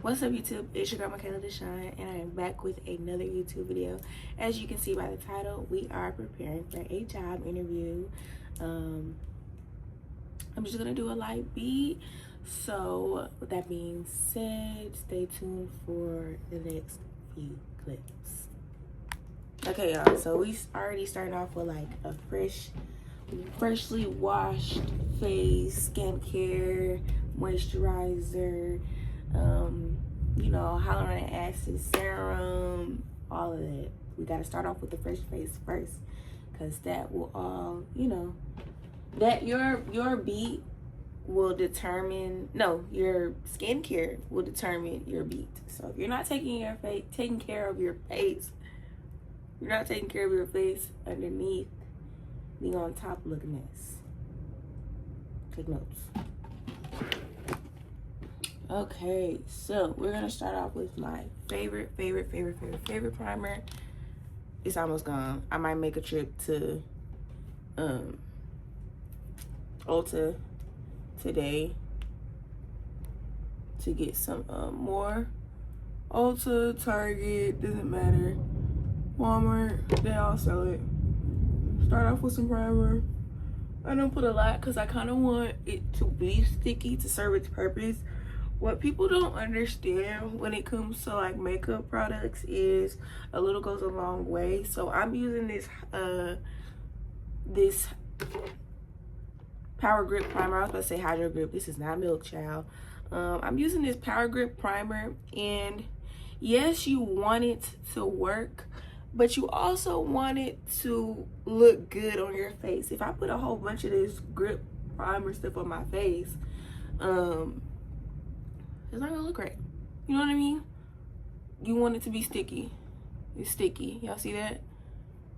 What's up, YouTube? It's your girl Michaela Deshawn, and I am back with another YouTube video. As you can see by the title, we are preparing for a job interview. I'm just gonna do a light beat. So with that being said, stay tuned for the next few clips. Okay, y'all, so we already starting off with like a freshly washed face, skincare, moisturizer, you know, hyaluronic acid serum, all of that. We got to start off with the fresh face first, because that will all, you know, that your beat will determine, no, your skincare will determine your beat. So if you're not taking care of your face, you're not taking care of your face underneath, being on top look a mess. Take notes. Okay, so we're gonna start off with my favorite primer. It's almost gone. I might make a trip to Ulta today to get some more. Ulta, Target, doesn't matter. Walmart, they all sell it. Start off with some primer. I don't put a lot because I kind of want it to be sticky to serve its purpose. What people don't understand when it comes to like makeup products is a little goes a long way. So I'm using this Power Grip primer. I was about to say Hydro Grip. This is not Milk Child. I'm using this Power Grip primer, and yes, you want it to work, but you also want it to look good on your face. If I put a whole bunch of this grip primer stuff on my face, it's not gonna look right. You know what I mean? You want it to be sticky. It's sticky. Y'all see that?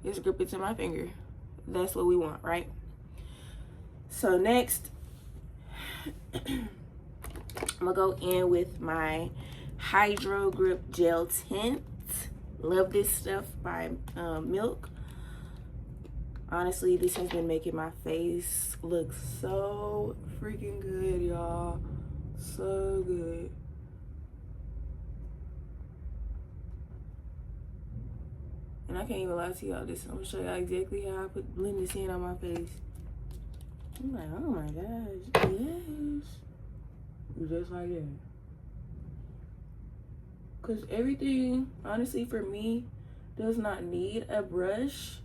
It's grip it to my finger. That's what we want, right? So next, I'm gonna go in with my Hydro Grip Gel Tint. Love this stuff by Milk. Honestly, this has been making my face look so freaking good, y'all. So good. And I can't even lie to y'all. I'm gonna show y'all exactly how I blend this in on my face. I'm like, oh my gosh, yes. Just like that. Cause everything, honestly, for me, does not need a brush.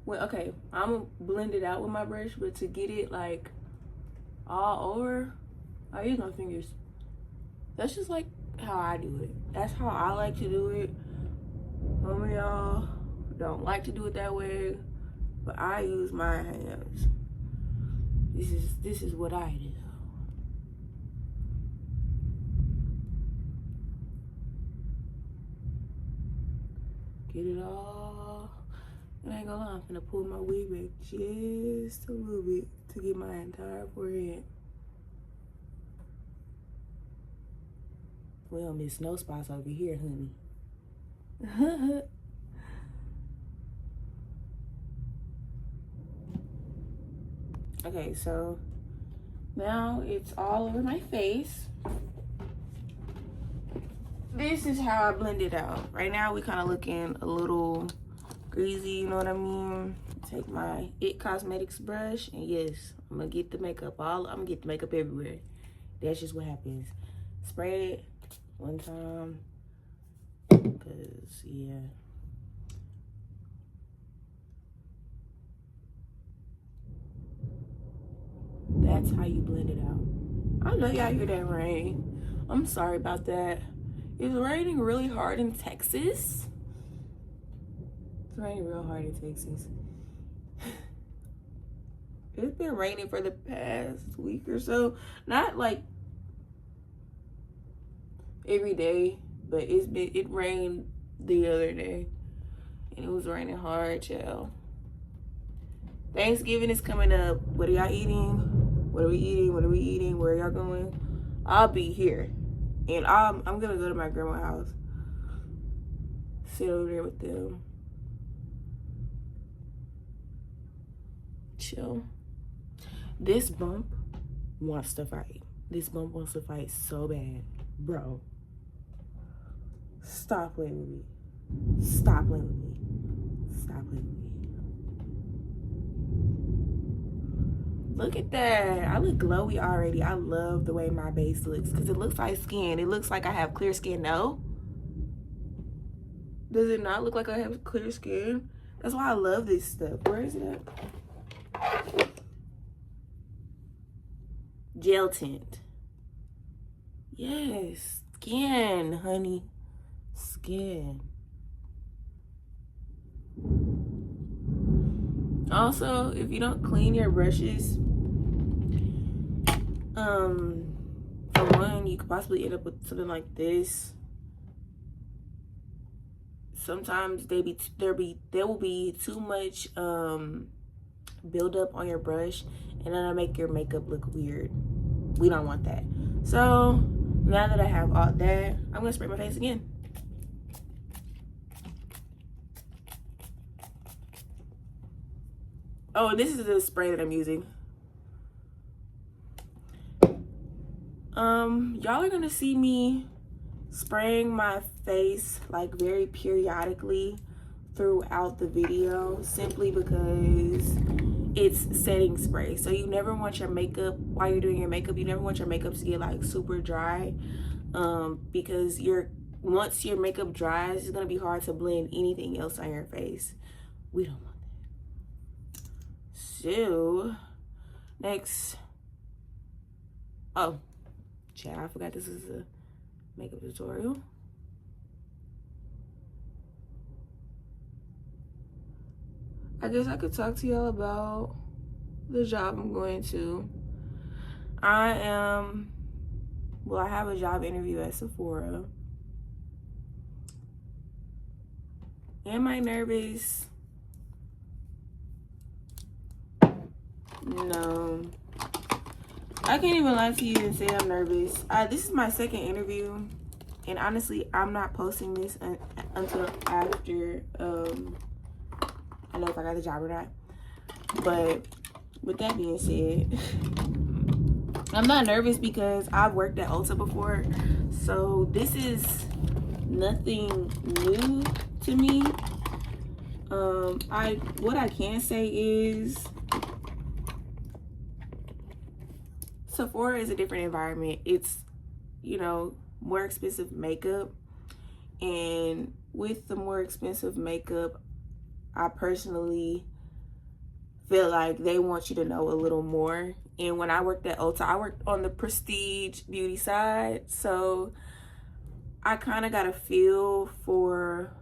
Well, okay, I'm gonna blend it out with my brush, but to get it like all over, I use my fingers. That's just like how I do it. That's how I like to do it. Some of y'all don't like to do it that way, but I use my hands. This is what I do. Get it all. And I ain't gonna lie, I'm gonna pull my wig back just a little bit to get my entire forehead. We don't miss no spots over here, honey. Okay, so now it's all over my face. This is how I blend it out. Right now we kind of looking a little greasy, you know what I mean? Take my It Cosmetics brush, and yes, I'm gonna get the makeup I'm gonna get the makeup everywhere. That's just what happens. Spray it one time, cause yeah. That's how you blend it out. I know y'all hear that rain. I'm sorry about that. It's raining really hard in Texas. It's raining real hard in Texas. It's been raining for the past week or so. Not like every day, but it rained the other day. And it was raining hard, child. Thanksgiving is coming up. What are y'all eating? What are we eating? What are we eating? Where are y'all going? I'll be here. And I'm gonna go to my grandma's house. Sit over there with them. Chill. This bump wants to fight. This bump wants to fight so bad. Bro. Stop playing with me. Stop playing with me. Stop playing with me. Look at that. I look glowy already. I love the way my base looks because it looks like skin. It looks like I have clear skin. No? Does it not look like I have clear skin? That's why I love this stuff. Where is it at? Gel tint. Yes. Skin, honey. Skin. Also, if you don't clean your brushes, for one, you could possibly end up with something like this. Sometimes there will be too much buildup on your brush, and that'll make your makeup look weird. We don't want that. So now that I have all that, I'm gonna spray my face again. Oh, this is the spray that I'm using. Y'all are gonna see me spraying my face like very periodically throughout the video, simply because it's setting spray. So you never want your makeup, while you're doing your makeup, you never want your makeup to get like super dry, because once your makeup dries, it's gonna be hard to blend anything else on your face. We don't want that. So next, oh chat, I forgot this is a makeup tutorial. I guess I could talk to y'all about the job I'm going to. I have a job interview at Sephora. Am I nervous? No. I can't even lie to you and say I'm nervous. This is my second interview, and honestly, I'm not posting this until after I know if I got the job or not. But with that being said, I'm not nervous because I've worked at Ulta before, so this is nothing new to me. What I can say is Sephora is a different environment. It's, you know, more expensive makeup, and with the more expensive makeup, I personally feel like they want you to know a little more. And when I worked at Ulta, I worked on the prestige beauty side, so I kind of got a feel for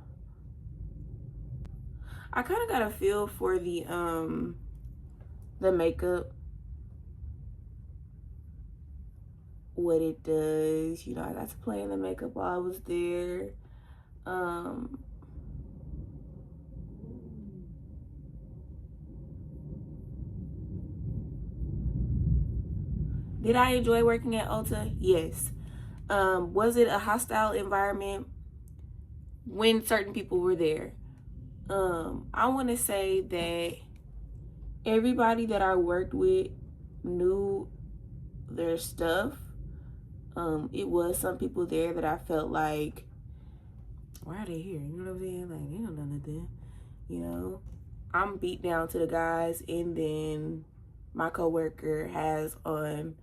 the makeup, what it does. You know, I got to play in the makeup while I was there. Did I enjoy working at Ulta? Yes. Was it a hostile environment when certain people were there? I want to say that everybody that I worked with knew their stuff. It was some people there that I felt like, why are they here? You know what I'm saying? Like, they don't know nothing. You know, I'm beat down to the guys, and then my coworker has on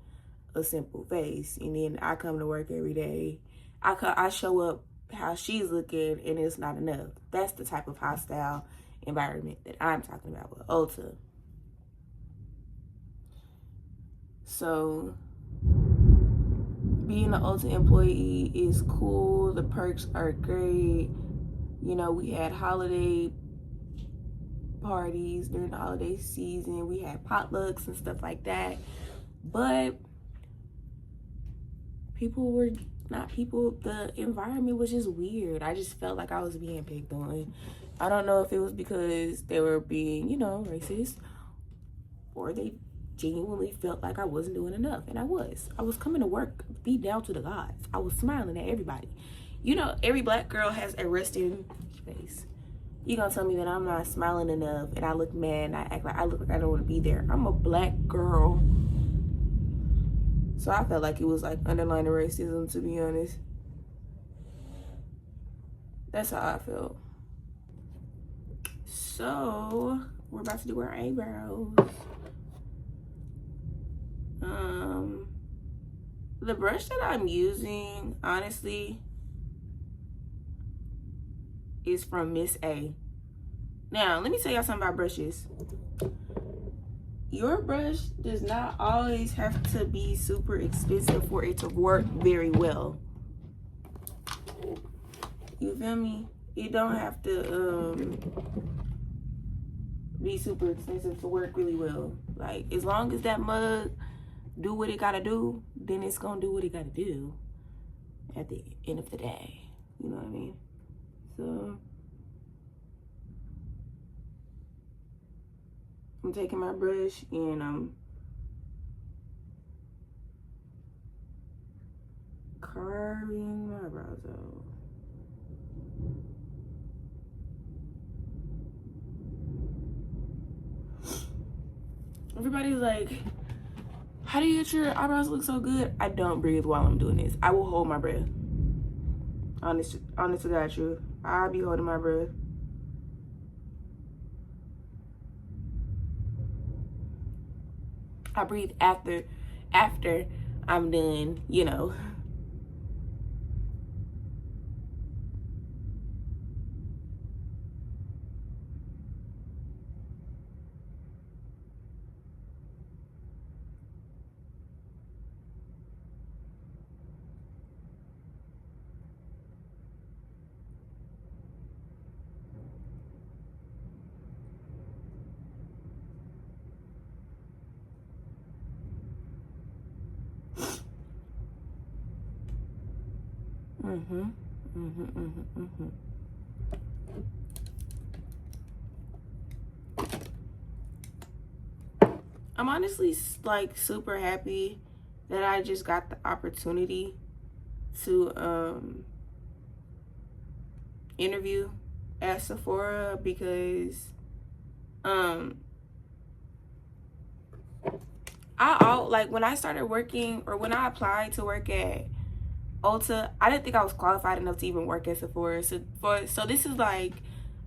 a simple face, and then I come to work every day. I show up how she's looking, and it's not enough. That's the type of hostile environment that I'm talking about with Ulta. So being an Ulta employee is cool. The perks are great. You know, we had holiday parties during the holiday season. We had potlucks and stuff like that. But people were not people. The environment was just weird. I just felt like I was being picked on. I don't know if it was because they were being, you know, racist, or they genuinely felt like I wasn't doing enough. And I was coming to work, be down to the gods. I was smiling at everybody. You know, every black girl has a resting face. You gonna tell me that I'm not smiling enough and I look mad and I act like I look like I don't want to be there? I'm a black girl. So I felt like it was like underlying racism, to be honest. That's how I felt. So we're about to do our eyebrows. The brush that I'm using, honestly, is from Miss A. Now, let me tell y'all something about brushes. Your brush does not always have to be super expensive for it to work very well. You feel me? You don't have to be super expensive to work really well. Like, as long as that mug do what it gotta do, then it's gonna do what it gotta do at the end of the day. You know what I mean? So I'm taking my brush and I'm carving my brows out. Everybody's like, how do you get your eyebrows look so good? I don't breathe while I'm doing this. I will hold my breath. Honest to God, truth. I'll be holding my breath. I breathe after I'm done, you know. I'm honestly like super happy that I just got the opportunity to interview at Sephora, because like when I started working, or when I applied to work at Ulta, I didn't think I was qualified enough to even work at Sephora. So this is like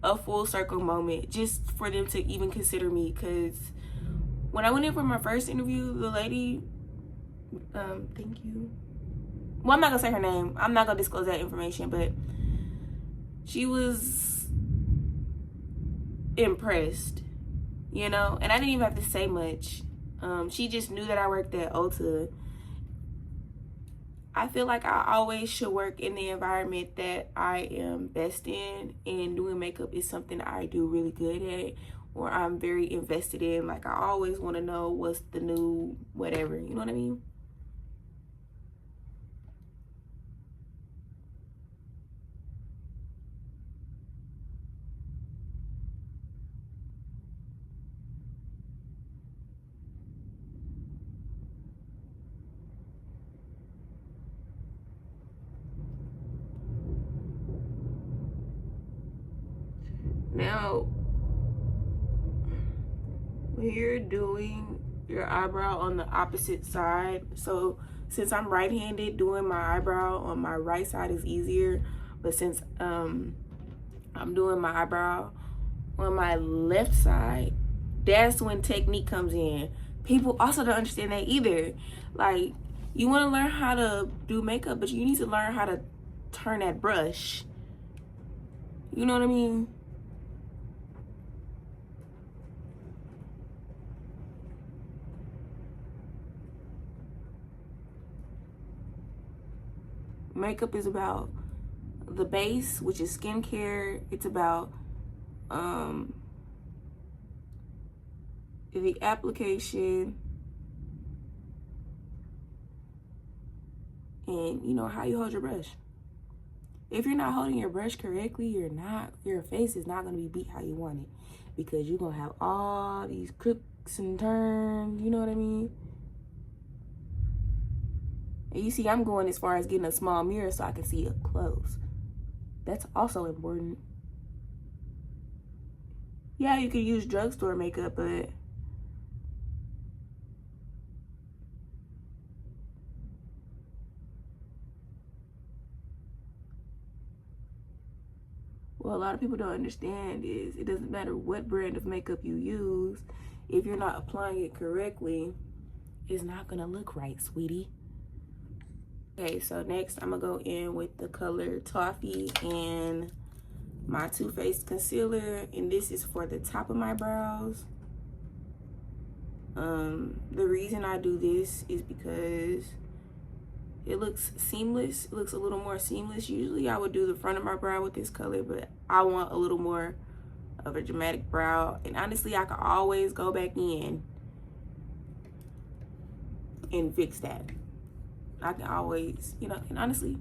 a full circle moment just for them to even consider me, because when I went in for my first interview, the lady, thank you. Well, I'm not gonna say her name. I'm not gonna disclose that information, but she was impressed, you know, and I didn't even have to say much. She just knew that I worked at Ulta. I feel like I always should work in the environment that I am best in, and doing makeup is something I do really good at, or I'm very invested in. Like, I always want to know what's the new whatever, you know what I mean? Now, when you're doing your eyebrow on the opposite side, so since I'm right-handed, doing my eyebrow on my right side is easier, but since I'm doing my eyebrow on my left side, that's when technique comes in. People also don't understand that either. Like, you want to learn how to do makeup, but you need to learn how to turn that brush. You know what I mean? Makeup is about the base, which is skincare. It's about the application, and you know how you hold your brush. If you're not holding your brush correctly, your face is not going to be beat how you want it, because you're going to have all these crooks and turns, you know what I mean? And you see, I'm going as far as getting a small mirror so I can see up close. That's also important. Yeah, you can use drugstore makeup, but what a lot of people don't understand is it doesn't matter what brand of makeup you use. If you're not applying it correctly, it's not gonna look right, sweetie. Okay, so next I'm gonna go in with the color Toffee and my Too Faced concealer, and this is for the top of my brows. The reason I do this is because it looks seamless. It looks a little more seamless. Usually I would do the front of my brow with this color, but I want a little more of a dramatic brow. And honestly, I can always go back in and fix that. I can always, you know, and honestly,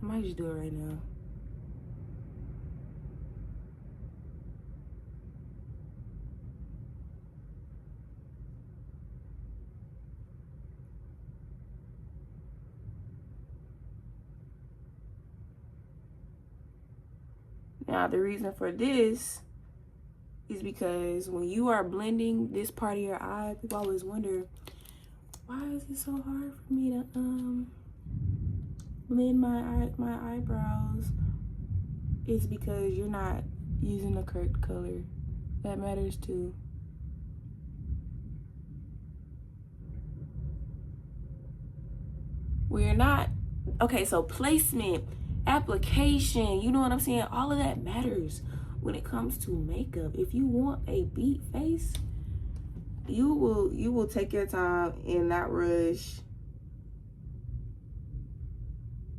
I might just do it right now. Now, the reason for this is because when you are blending this part of your eye, people always wonder, why is it so hard for me to blend my eyebrows? It's because you're not using the correct color. That matters too. We're not, okay, so placement, application, you know what I'm saying? All of that matters when it comes to makeup. If you want a beat face, you will take your time and not rush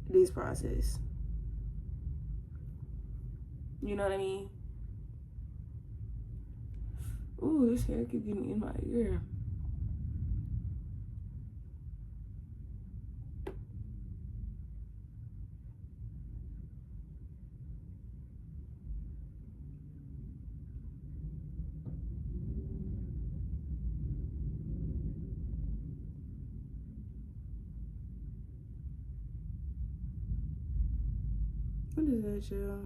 this process. You know what I mean? Ooh, this hair keep getting in my ear. What is that, y'all?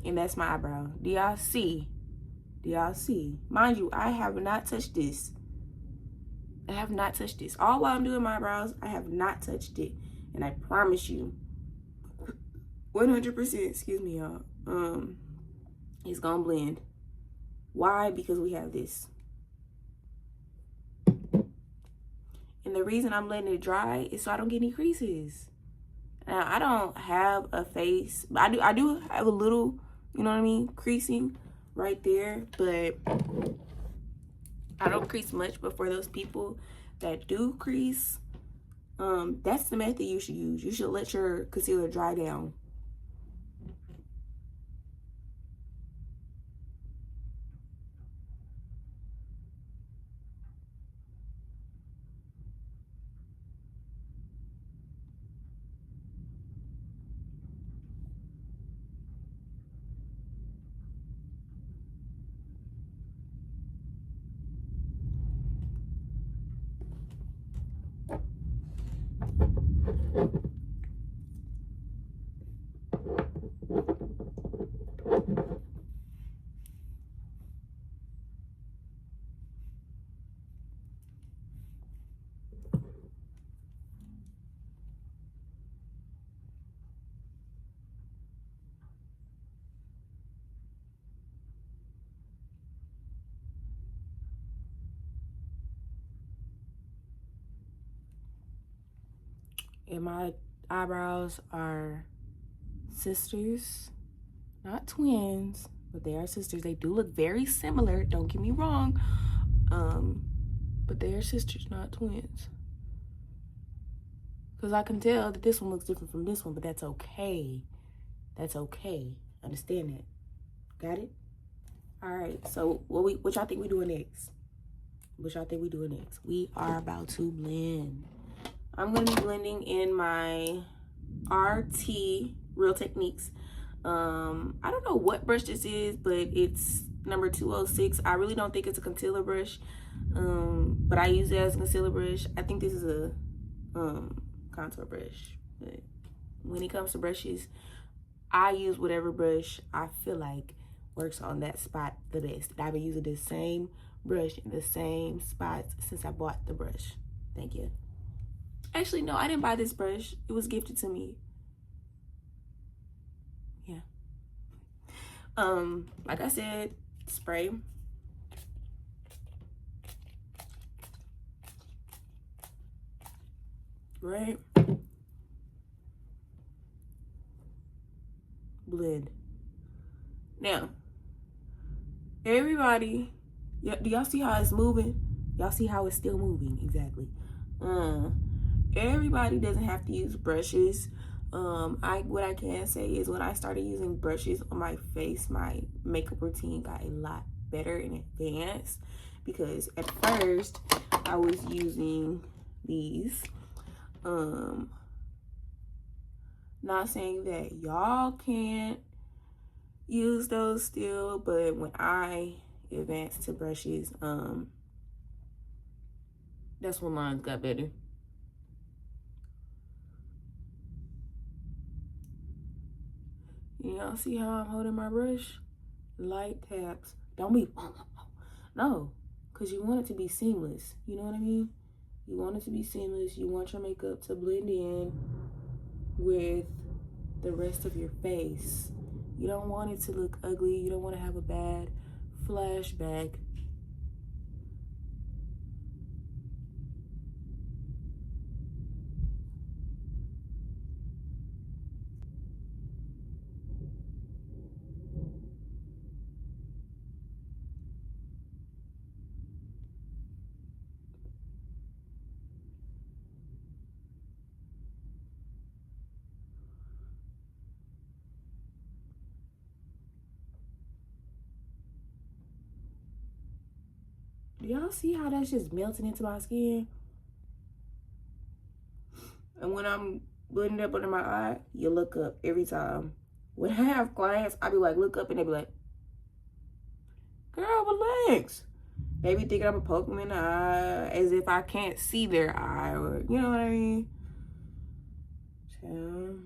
And that's my eyebrow. Do y'all see? Do y'all see? Mind you, I have not touched this. I have not touched this. All while I'm doing my brows, I have not touched it. And I promise you, 100%, excuse me, y'all, it's gonna blend. Why? Because we have this. And the reason I'm letting it dry is so I don't get any creases. Now, I don't have a face, but I do have a little, you know what I mean, creasing right there, but I don't crease much. But for those people that do crease, that's the method you should use. You should let your concealer dry down. And my eyebrows are sisters, not twins, but they are sisters. They do look very similar, don't get me wrong, but they are sisters, not twins. Because I can tell that this one looks different from this one, but that's okay. That's okay. Understand that. Got it? All right, so what y'all think we doing next? What y'all think we doing next? We are about to blend. I'm gonna be blending in my RT Real Techniques. I don't know what brush this is, but it's number 206. I really don't think it's a concealer brush, but I use it as a concealer brush. I think this is a contour brush, but when it comes to brushes, I use whatever brush I feel like works on that spot the best. I've been using the same brush in the same spots since I bought the brush. Thank you. Actually, no, I didn't buy this brush. It was gifted to me. Yeah. Like I said, spray. Right? Blend. Now, everybody, do y'all see how it's moving? Y'all see how it's still moving? Exactly. Everybody doesn't have to use brushes. What I can say is when I started using brushes on my face, my makeup routine got a lot better in advance, because at first I was using these. Not saying that y'all can't use those still, but when I advanced to brushes, that's when mine got better. Y'all see how I'm holding my brush? Light taps. Don't be, no, because you want it to be seamless. You know what I mean? You want it to be seamless. You want your makeup to blend in with the rest of your face. You don't want it to look ugly. You don't want to have a bad flashback. Do y'all see how that's just melting into my skin? And when I'm blending up under my eye, you look up every time. When I have clients, I be like, look up, and they be like, girl, relax. They be thinking I'm gonna poke them in the eye as if I can't see their eye, or you know what I mean? So,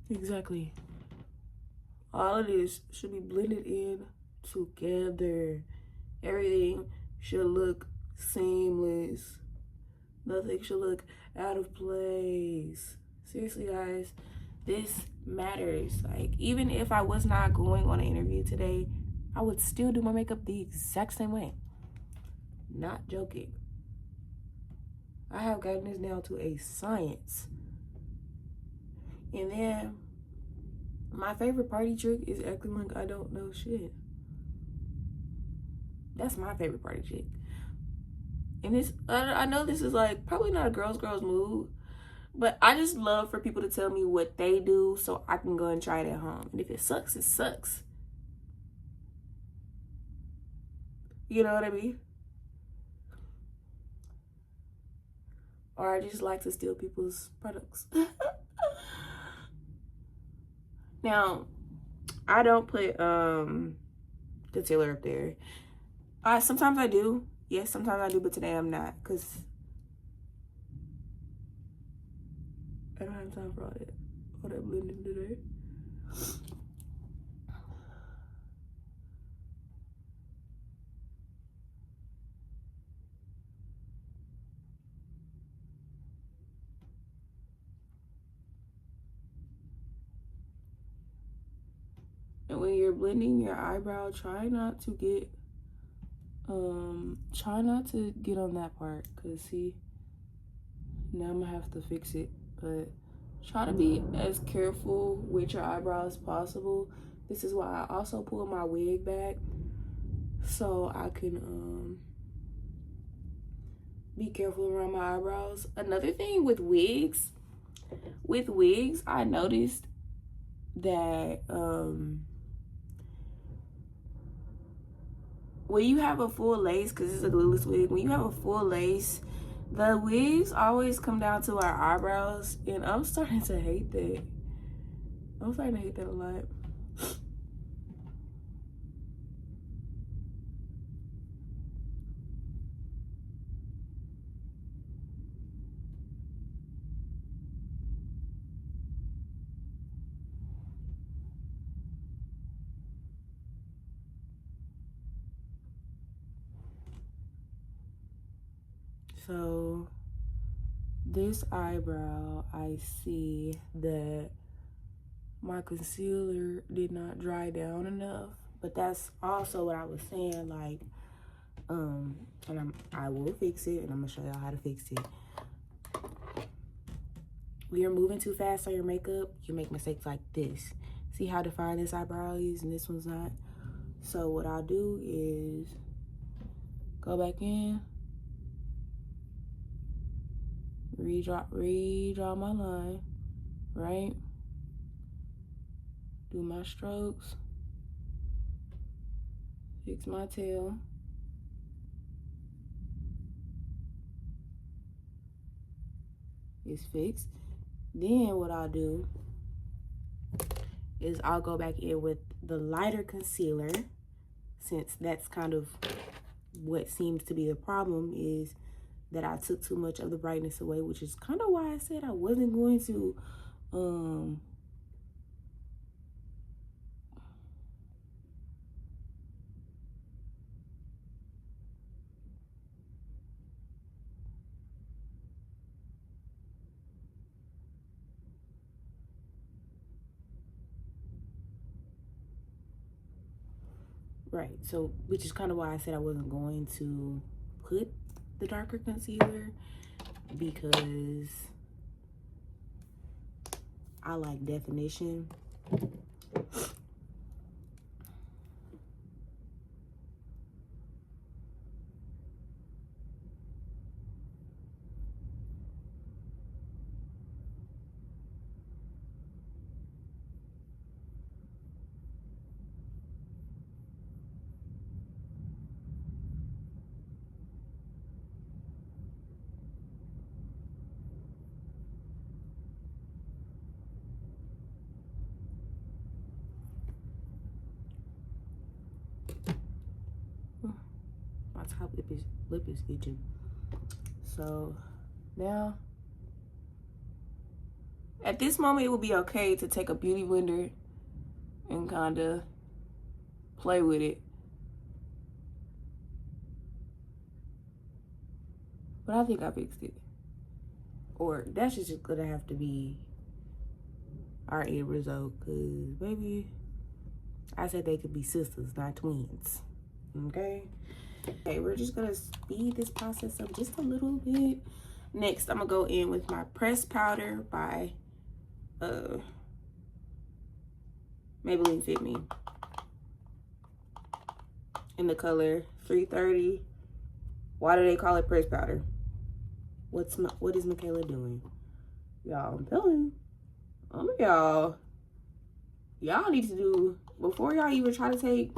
exactly. All of this should be blended in together. Everything should look seamless. Nothing should look out of place. Seriously, guys, this matters. Like, even if I was not going on an interview today, I would still do my makeup the exact same way. Not joking. I have gotten this down to a science. And then my favorite party trick is acting like I don't know shit. That's my favorite party trick. And it's, I know this is like probably not a girl's move, but I just love for people to tell me what they do so I can go and try it at home. And if it sucks, it sucks. You know what I mean? Or I just like to steal people's products. Now, I don't put concealer up there. Sometimes I do. Yes, sometimes I do, but today I'm not, because I don't have time for all that blending today. And when you're blending your eyebrow, try not to get on that part, because see, now I'm gonna have to fix it. But try to be as careful with your eyebrows as possible. This is why I also pull my wig back, so I can be careful around my eyebrows. Another thing with wigs, I noticed that when you have a full lace, because it's a glueless wig, when you have a full lace, The wigs always come down to our eyebrows, and I'm starting to hate that. I'm starting to hate that a lot. So this eyebrow, I see that my concealer did not dry down enough, but that's also what I was saying, like, and I will fix it, and I'm gonna show y'all how to fix it. When you're moving too fast on your makeup, you make mistakes like this. See how defined this eyebrow is and this one's not? So what I'll do is go back in, redraw my line, right? Do my strokes, fix my tail. It's fixed. Then what I'll do is I'll go back in with the lighter concealer, since that's kind of what seems to be the problem, is that I took too much of the brightness away, which is kind of why I said I wasn't going to right, so which is kind of why I said I wasn't going to put the darker concealer, because I like definition. My top lip is itching. So now, at this moment, it would be okay to take a beauty blender and kind of play with it. But I think I fixed it. Or that's just gonna have to be our end result, because baby, I said they could be sisters, not twins. Okay? Okay, we're just gonna speed this process up just a little bit. Next, I'm gonna go in with my pressed powder by Maybelline Fit Me in the color 330. Why do they call it pressed powder? What is Michaela doing? Y'all, I'm telling you. Y'all need to do, before y'all even try to take,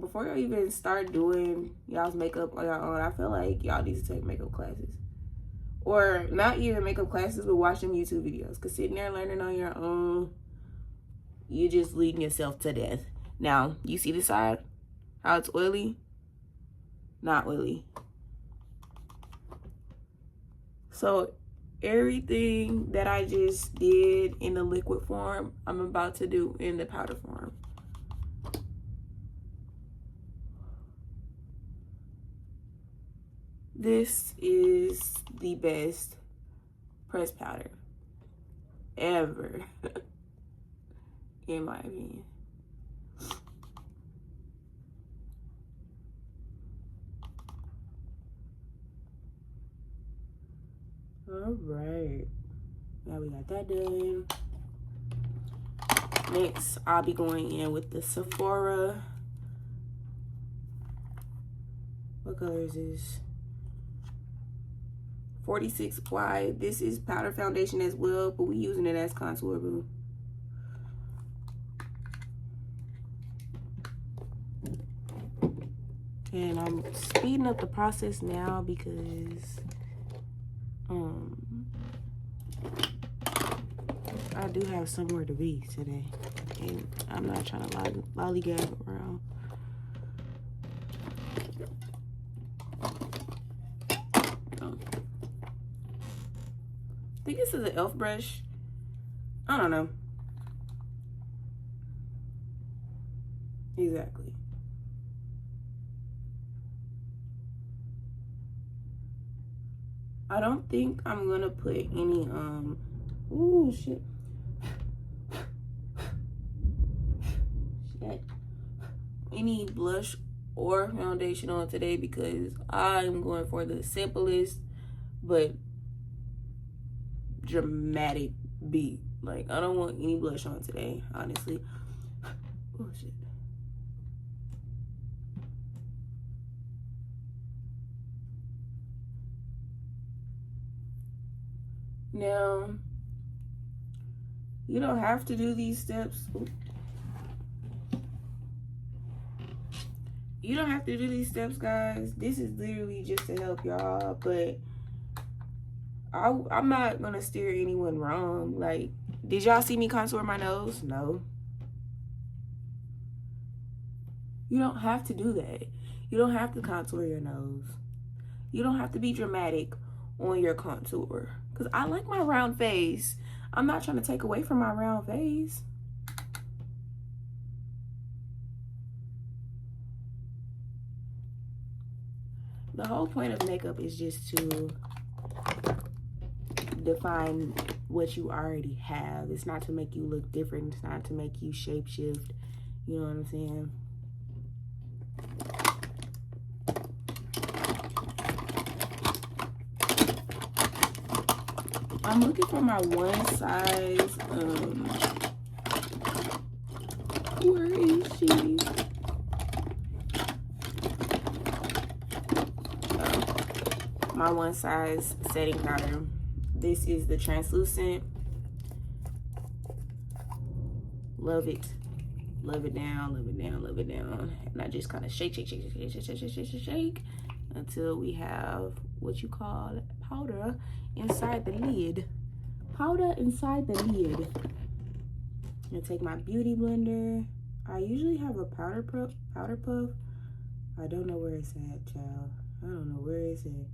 before y'all even start doing y'all's makeup on your own, I feel like y'all need to take makeup classes. Or not even makeup classes, but watch them YouTube videos. Because sitting there learning on your own, you're just leading yourself to death. Now, you see the side? How it's oily? Not oily. So everything that I just did in the liquid form, I'm about to do in the powder form. This is the best pressed powder ever, in my opinion. All right, now we got that done. Next, I'll be going in with the Sephora. What color is this? 46 wide. This is powder foundation as well, but we using it as contour, boo. And I'm speeding up the process now because I do have somewhere to be today. And I'm not trying to lollygag around. I think this is an e.l.f. brush. I don't know. Exactly. I don't think I'm gonna put any ooh shit. Any blush or foundation on today because I'm going for the simplest but dramatic beat. Like, I don't want any blush on today, honestly. Oh shit. Now, you don't have to do these steps. Ooh. You don't have to do these steps, guys. This is literally just to help y'all, but I'm not gonna steer anyone wrong. Like, did y'all see me contour my nose? No. You don't have to do that. You don't have to contour your nose. You don't have to be dramatic on your contour. Because I like my round face. I'm not trying to take away from my round face. The whole point of makeup is just to define what you already have. It's not to make you look different. It's not to make you shapeshift. You know what I'm saying? I'm looking for my one size. Where is she? My one size setting powder. This is the translucent. Love it. Love it down, love it down, love it down. And I just kind of shake until we have what you call powder inside the lid. Powder inside the lid. I'm gonna take my beauty blender. I usually have a powder puff. I don't know where it's at, child. I don't know where it's at.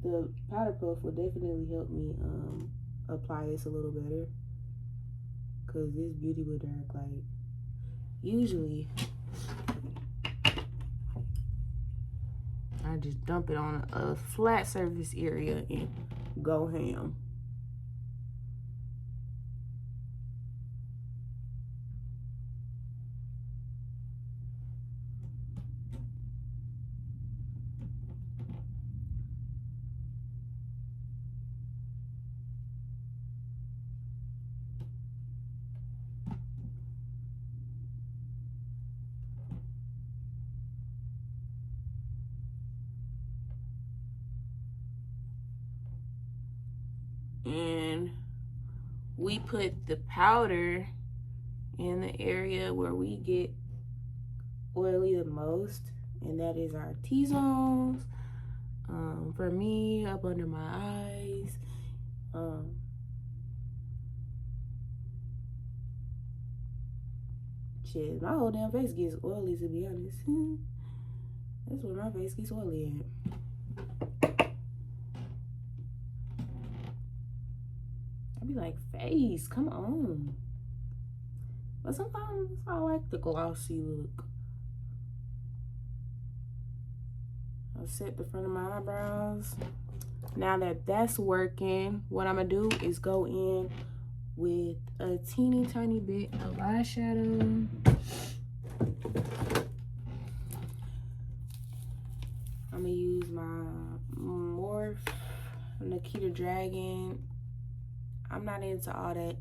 The powder puff will definitely help me apply this a little better, because this beauty blender, like, usually I just dump it on a flat surface area and go ham. And we put the powder in the area where we get oily the most, and that is our T-zones. For me, up under my eyes. Shit, my whole damn face gets oily, to be honest. That's where my face gets oily at. I'd be like, face, come on. But sometimes I like the glossy look. I'll set the front of my eyebrows. Now that that's working, what I'm gonna do is go in with a teeny tiny bit of eyeshadow. I'm gonna use my Morphe Nikita Dragon. I'm not into all that.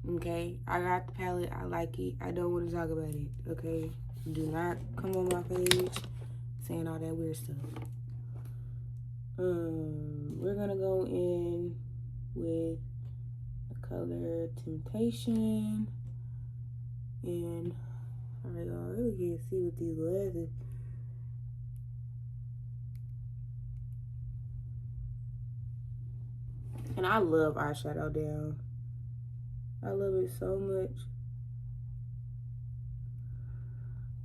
Okay, I got the palette. I like it. I don't want to talk about it. Okay, do not come on my page saying all that weird stuff. We're gonna go in with a color Temptation. And alright, y'all, I really can't see with these glasses. And I love eyeshadow down. I love it so much.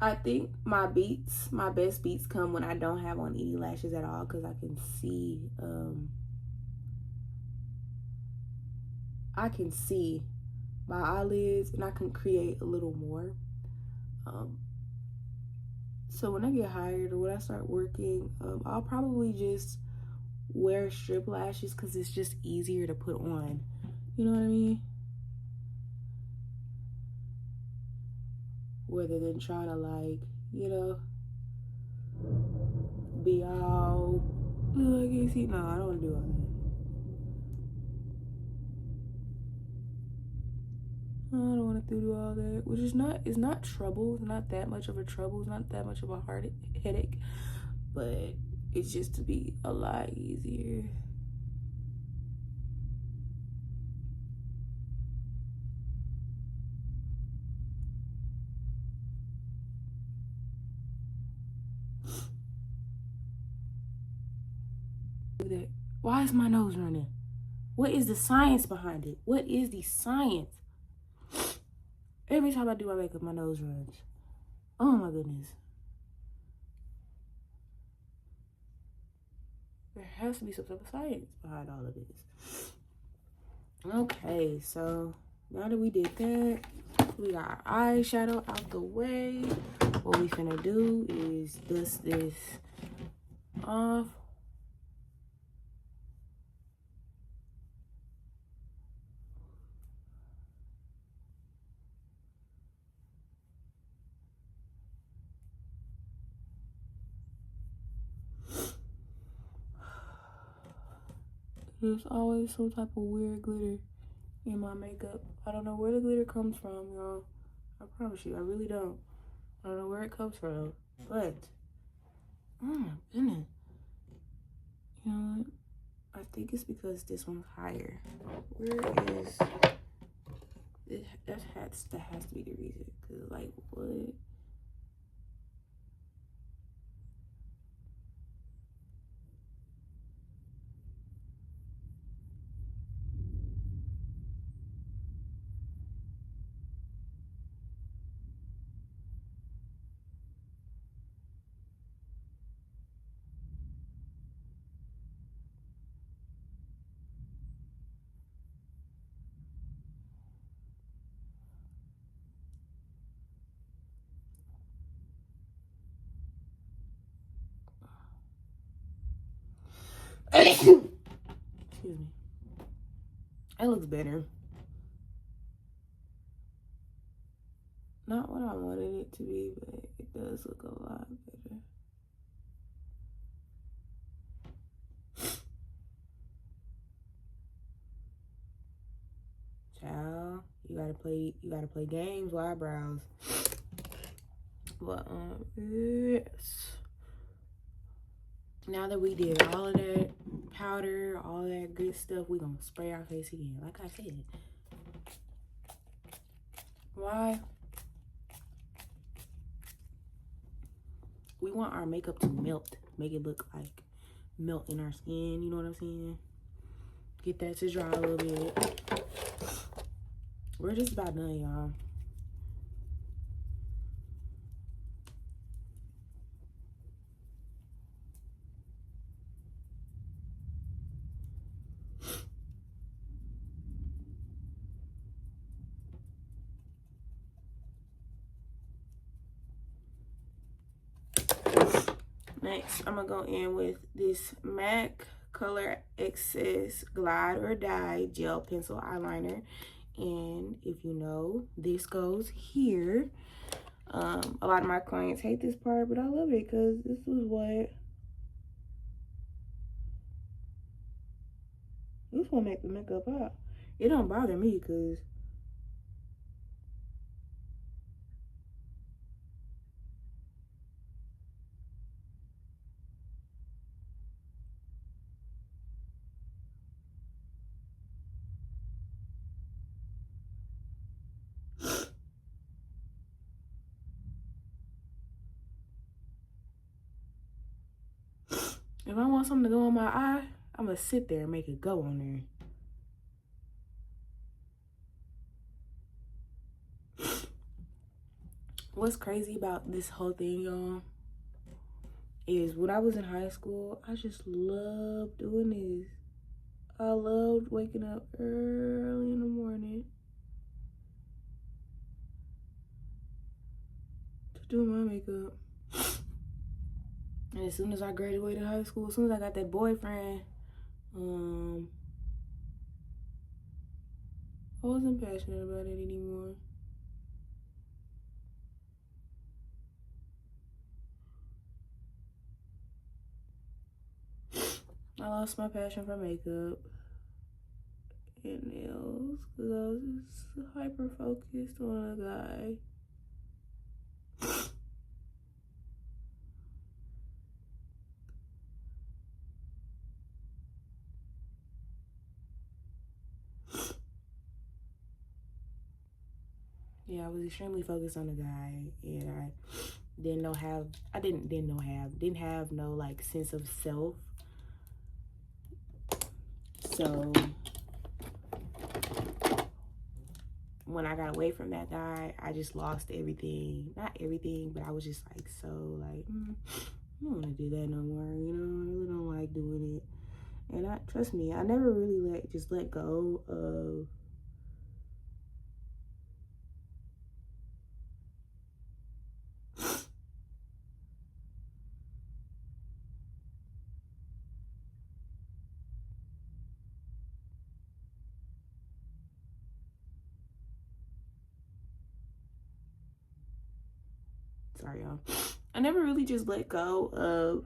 I think my best beats come when I don't have on any lashes at all, because I can see my eyelids, and I can create a little more. So when I get hired or when I start working, I'll probably just wear strip lashes because it's just easier to put on. You know what I mean? Rather than trying to, like, you know, be all, oh, I can't see. No, I don't want to do all that. I don't want to do all that, which is it's not trouble. It's not that much of a trouble. It's not that much of a headache, but it's just to be a lot easier. Why is my nose running? What is the science behind it? What is the science? Every time I do my makeup, my nose runs. Oh my goodness. There has to be some type of science behind all of this. Okay, so now that we did that, we got our eyeshadow out the way. What we finna do is dust this off. There's always some type of weird glitter in my makeup. I don't know where the glitter comes from, y'all. I promise you, I really don't. I don't know where it comes from, but oh my goodness. You know what? I think it's because this one's higher. Where is it? That has to be the reason. Cause like what? Excuse me. It looks better. Not what I wanted it to be, but it does look a lot better. Child, you gotta play games with eyebrows. But yes. Now that we did all of that powder, all that good stuff, we're gonna spray our face again. Like I said. Why? We want our makeup to melt. Make it look like melt in our skin. You know what I'm saying? Get that to dry a little bit. We're just about done, y'all. Next, I'm gonna go in with this MAC Color Excess Glide or Die Gel Pencil Eyeliner. And if you know, this goes here. A lot of my clients hate this part, but I love it because this will make the makeup up. It don't bother me because If I want something to go on my eye, I'm gonna sit there and make it go on there. What's crazy about this whole thing, y'all, is when I was in high school, I just loved doing this. I loved waking up early in the morning to do my makeup. And as soon as I graduated high school, as soon as I got that boyfriend, I wasn't passionate about it anymore. I lost my passion for makeup and nails because I was just hyper focused on a guy. Yeah, I was extremely focused on a guy, and I didn't have no like sense of self. So when I got away from that guy, I just lost everything. Not everything, but I was just like, so like, I don't want to do that no more. You know, I really don't like doing it. And trust me, I never really let go of sorry y'all. I never really just let go of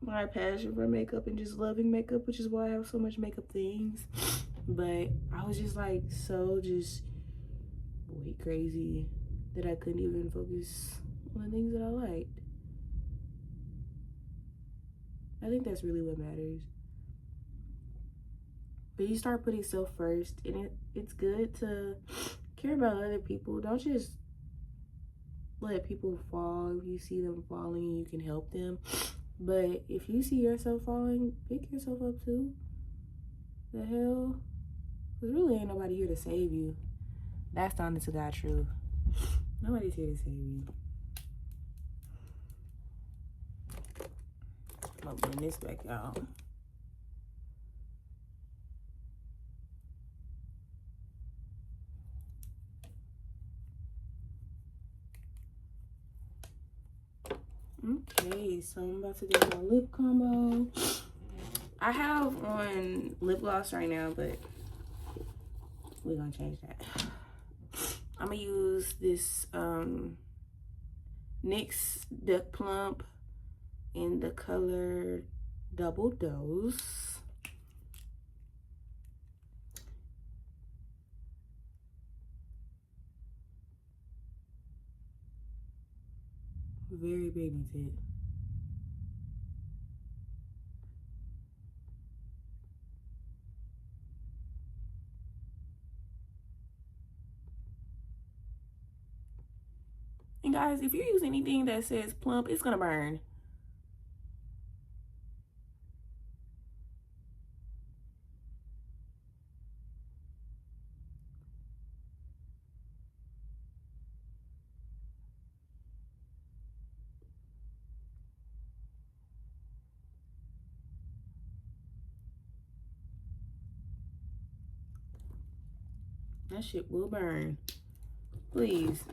my passion for makeup and just loving makeup, which is why I have so much makeup things. But I was just like so just way crazy that I couldn't even focus on the things that I liked. I think that's really what matters. But you start putting self first, and it's good to care about other people. Don't just let people fall if you see them falling and you can help them. But if you see yourself falling, pick yourself up too. The hell? Because really ain't nobody here to save you. That's the honest to God truth. Nobody's here to save you. I'm gonna bring this back out. Okay, so I'm about to do my lip combo. I have on lip gloss right now, but we're gonna change that. I'm gonna use this NYX Duck Plump in the color Double Dose. Very pigmented. And guys, if you use anything that says plump, it's gonna burn. That shit will burn. Please.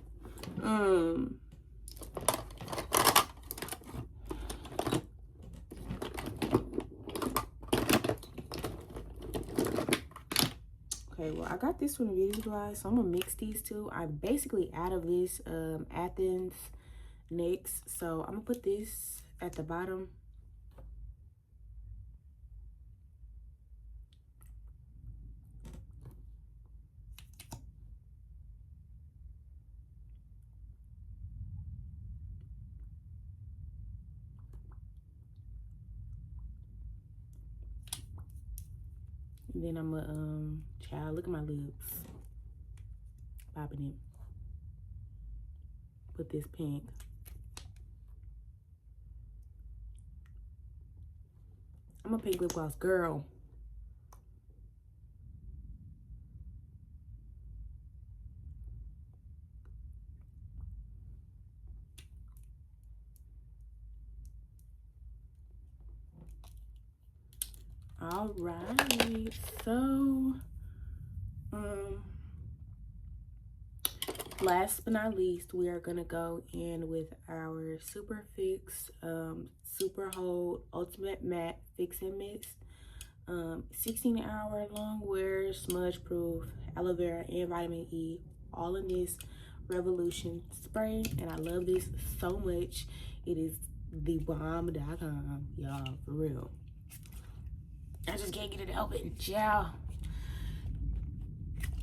Okay, well, I got this from the beauty supply, so I'm gonna mix these two. I'm basically out of this Athens NYX, so I'm gonna put this at the bottom. And then I'm gonna child, look at my lips. Popping it. Put this pink. I'm a pink lip gloss girl. All right, so last but not least, we are gonna go in with our Super Fix Super Hold Ultimate Matte Fix and Mist 16-hour long wear, smudge proof, aloe vera and vitamin E, all in this Revolution spray. And I love this so much. It is the bomb.com, y'all, for real. I just can't get it open, y'all.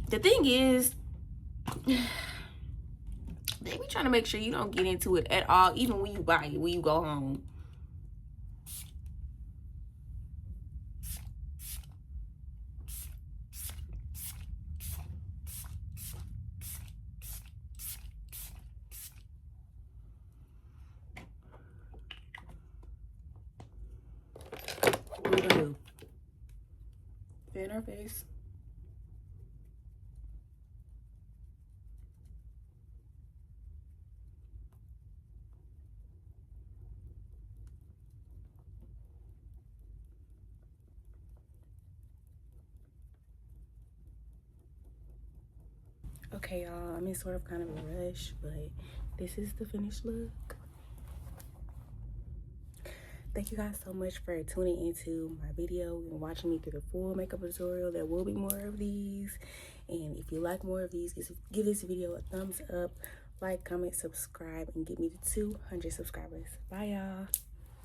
The thing is, they be trying to make sure you don't get into it at all, even when you buy it, when you go home. What we gonna do? Fan our face. Okay, y'all, I'm in sort of kind of a rush, but this is the finished look. Thank you guys so much for tuning into my video and watching me through the full makeup tutorial. There will be more of these, and if you like more of these, give this video a thumbs up, like, comment, subscribe, and get me to 200 subscribers. Bye, y'all.